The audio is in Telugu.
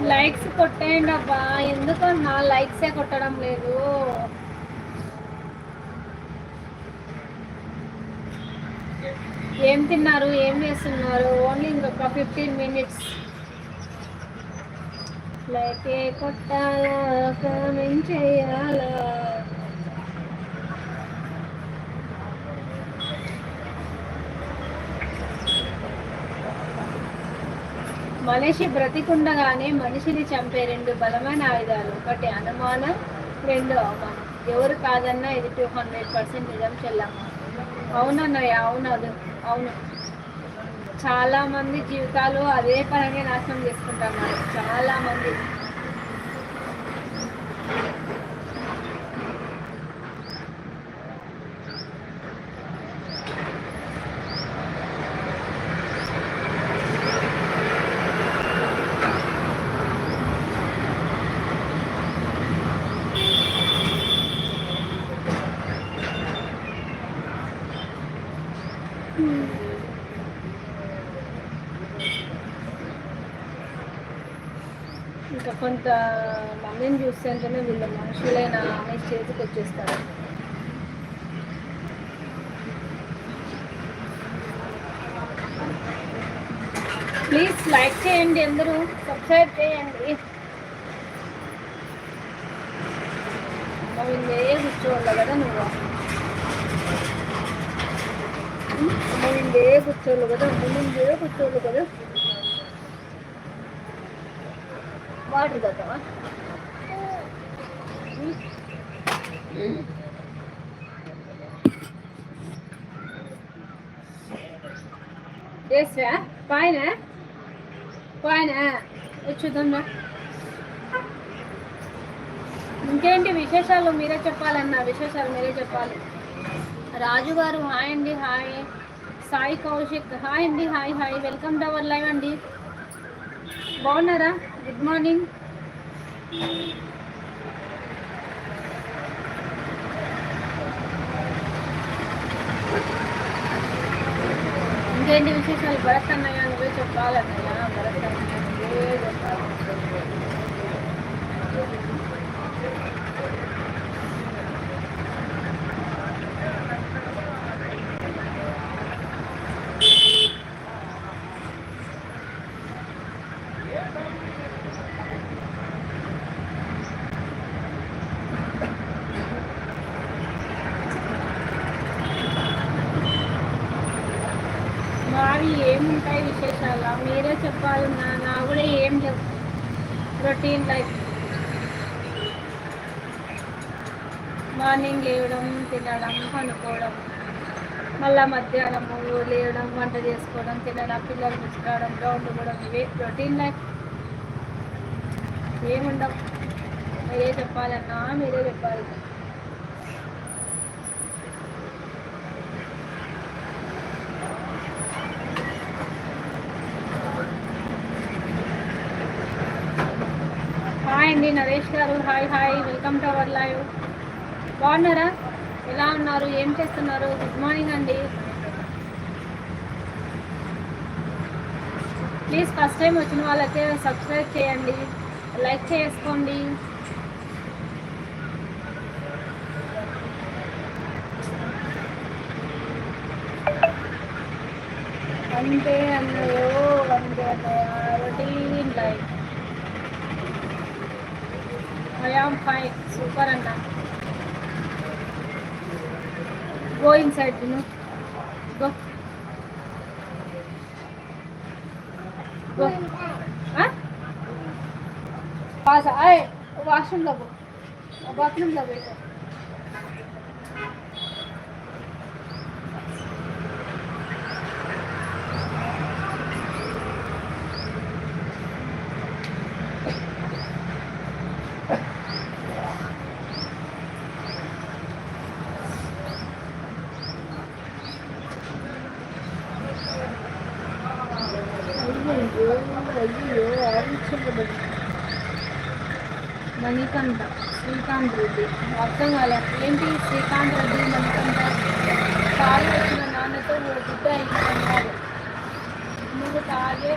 లైక్స్ కొట్టేయండి అబ్బా, ఎందుకన్నా లైక్సే కొట్టడం లేదు. ఏం తిన్నారు, ఏం చేస్తున్నారు? ఓన్లీ ఇంకొక 15 minutes. లైకే కొట్టాలా, కామెంట్ చేయాలా? మనిషి బ్రతికుండగానే మనిషిని చంపే 2 బలమైన ఆయుధాలు: ఒకటి అనుమానం, 2 అవమానం. ఎవరు కాదన్నా ఇది 200% నిజం చెల్లమ్మ. అవునన్నయ్య, అవును. చాలా మంది జీవితాలు అదే పరంగా నాశనం చేసుకుంటున్నారు, చాలా మంది. ఇంకా కొంత మందిని చూస్తుంటేనే వీళ్ళు మనుషులైన అనే స్టేజ్కి వచ్చేస్తారు. ప్లీజ్ లైక్ చేయండి, అందరూ సబ్స్క్రైబ్ చేయండి. ముందే కూర్చోవాలి కదా నువ్వు, ముందే కూర్చోవాలి కదా. వాటర్ తాగుతావా? చేసా పైన చూద్దాం. ఇంకేంటి విశేషాలు మీరే చెప్పాలన్నా, విశేషాలు మీరే చెప్పాలి. రాజు గారు హాయ్ అండి. హాయ్ సాయి కౌశిక్ హాయ్ అండి. Hi welcome to our live అండి. బాగున్నారా? Good morning. ఇంకేంటి విశేషాలు? భరత్ అన్నయ్య నువ్వే చెప్పాలన్నయ్య, భరత్ అన్నయ్య నువ్వే చెప్పాలి. మావి ఏముంటాయి విశేషాలు, మీరే చెప్పాలి. నా కూడా ఏం లేవు, రొటీన్ లైఫ్. మార్నింగ్ లేవడం, తినడం, పనుకోవడం, మళ్ళీ మధ్యాహ్నము లేవడం, వంట చేసుకోవడం, తినడం, పిల్లలు తీసుకురావడం, గ్రౌండ్ కూడా. ఇవే రొటీన్ లైఫ్, ఏముండవు. మీరే చెప్పాలన్నా, మీరే చెప్పాలి. హాయ్ అండి నరేష్ గారు. Hi welcome to our live. బాగున్నారా? ఎలా ఉన్నారు? ఏం చేస్తున్నారు? గుడ్ మార్నింగ్ అండి. ప్లీజ్ ఫస్ట్ టైం వచ్చిన వాళ్ళైతే సబ్స్క్రైబ్ చేయండి, లైక్ చేసుకోండి. అంతే అన్నయ్యో, అంతే అన్నయ్య, routine life. I am fine, super అన్న. గో ఇన్ సైడ్, గో వాష్రూమ్లో పో, బాత్రూమ్లో పోయి. మణికంఠ శ్రీకాంత్ రెడ్డి, అర్థం కాలే ఏంటి శ్రీకాంత్ రెడ్డి మణికంఠ? తాగి వచ్చిన నాన్నతో ఓ బిడ్డ అయింది. నువ్వు తాగే